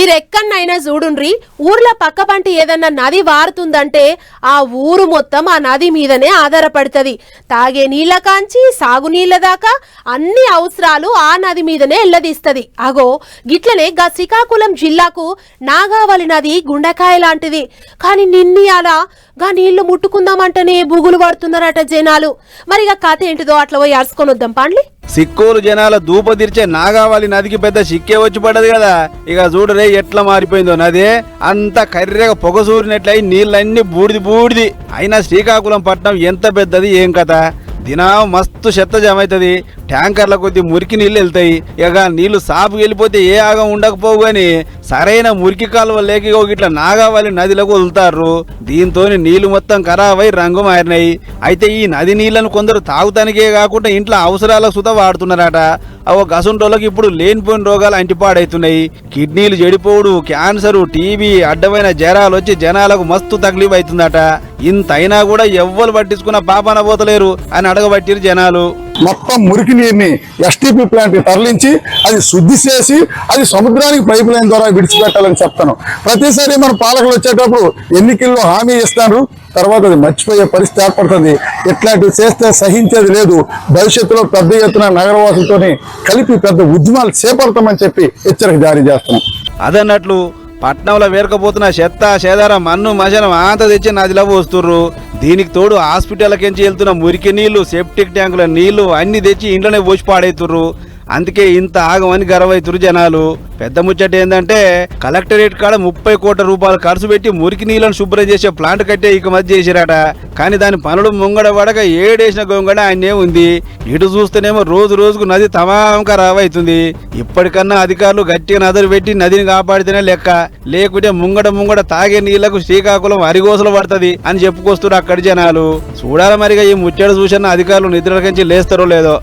మీరెక్కడైనా చూడుండ్రి ఊర్ల పక్క పంట ఏదన్నా నది వారుతుందంటే ఆ ఊరు మొత్తం ఆ నది మీదనే ఆధారపడుతుంది. తాగే నీళ్ల కాంచి సాగునీళ్ల దాకా అన్ని అవసరాలు ఆ నది మీదనే ఎల్లదీస్తది. అగో గిట్లనే గా శ్రీకాకుళం జిల్లాకు నాగావళి నది గుండెకాయ లాంటిది. కానీ నిన్నయాల గా నీళ్లు ముట్టుకుందామంటేనే బుగులు పడుతున్నారట జనాలు. మరిగా కథ ఏంటిదో అట్లా పోయి అరుచుకొని వద్దాం పండ్లి. సిక్కోలు జనాల దూపదిర్చే నాగావళి నదికి పెద్ద సిక్కే వచ్చి పడ్డది కదా. ఇక చూడరే ఎట్లా మారిపోయిందో నదే. అంత కర్రెగా పొగసూరినట్లయి నీళ్ళన్నీ బూడిది. అయినా శ్రీకాకుళం పట్నం ఎంత పెద్దది ఏం కథ. దినం మస్తు చెత్త జమైతుంది. ట్యాంకర్ల కొద్ది మురికి నీళ్ళు వెళ్తాయి. ఇక నీళ్లు సాపుకి వెళ్ళిపోతే ఏ ఆగం ఉండకపోవు గాని సరైన మురికి కాలువ లేక ఇట్లా నాగావళి నదిలోకి వదులుతారు. దీంతో నీళ్లు మొత్తం ఖరాబై రంగు మారినాయి. అయితే ఈ నది నీళ్లను కొందరు తాగుతానికే కాకుండా ఇంట్లో అవసరాలకు సుత వాడుతున్నారట. అవో గసుంటోళ్ళకి ఇప్పుడు లేనిపోయిన రోగాలు అంటిపాడవుతున్నాయి. కిడ్నీలు చెడిపోవుడు, క్యాన్సరు, టీబీ అడ్డమైన జ్వరాలు వచ్చి జనాలకు మస్తు తక్లీఫ్ అవుతుందట. ఇంతైనా కూడా ఎవ్వరు పట్టించుకున్న పాపన పోతలేరు అని అడగబట్టిరు జనాలు. మొత్తం మురికి నీరుని ఎస్టీపీ ప్లాంట్ తరలించి అది శుద్ధి చేసి అది సముద్రానికి పైప్ లైన్ ద్వారా విడిచిపెట్టాలని చెప్తాను. ప్రతిసారి మన పాలకులు వచ్చేటప్పుడు ఎన్నికల్లో హామీ ఇస్తారు, తర్వాత అది మర్చిపోయే పరిస్థితి ఏర్పడుతుంది. ఇట్లాంటివి చేస్తే సహించేది లేదు. భవిష్యత్తులో పెద్ద ఎత్తున నగరవాసులతో కలిపి పెద్ద ఉద్యమాలు చేపడతామని చెప్పి హెచ్చరిక జారీ చేస్తున్నాం. అదన్నట్లు పట్నంలో వేరకపోతున్న చెత్త చెదారం మన్ను మశనం అంత తెచ్చి నదిలో పోస్తుర్రు. దీనికి తోడు హాస్పిటల్కి వెళ్తున్న మురికి నీళ్లు, సెప్టిక్ ట్యాంకుల నీళ్లు అన్ని తెచ్చి ఇంట్లోనే పోసి పాడైతుర్రు. అందుకే ఇంత ఆగమని గర్వైతురు జనాలు. పెద్ద ముచ్చట ఏంటంటే కలెక్టరేట్ కాడ 30 కోట్ల రూపాయలు ఖర్చు పెట్టి మురికి నీళ్లను శుభ్రం చేసే ప్లాంట్ కట్టే ఇక మధ్య చేసిరాట. కానీ దాని పనులు ముంగడ పడక ఏడేసిన గొంగడ ఆయనే ఉంది. ఇటు చూస్తేనేమో రోజు రోజుకు నది తమాం ఖరాబ్ అవుతుంది. ఇప్పటికన్నా అధికారులు గట్టిగా నదులు పెట్టి నదిని కాపాడితేనే లెక్క. లేకుంటే ముంగడ తాగే నీళ్లకు శ్రీకాకుళం అరిగోసలు పడుతుంది అని చెప్పుకొస్తున్నారు అక్కడి జనాలు. చూడాలి మరిగా ఈ ముచ్చట చూసిన అధికారులు నిద్రలకించి లేస్తారో లేదో.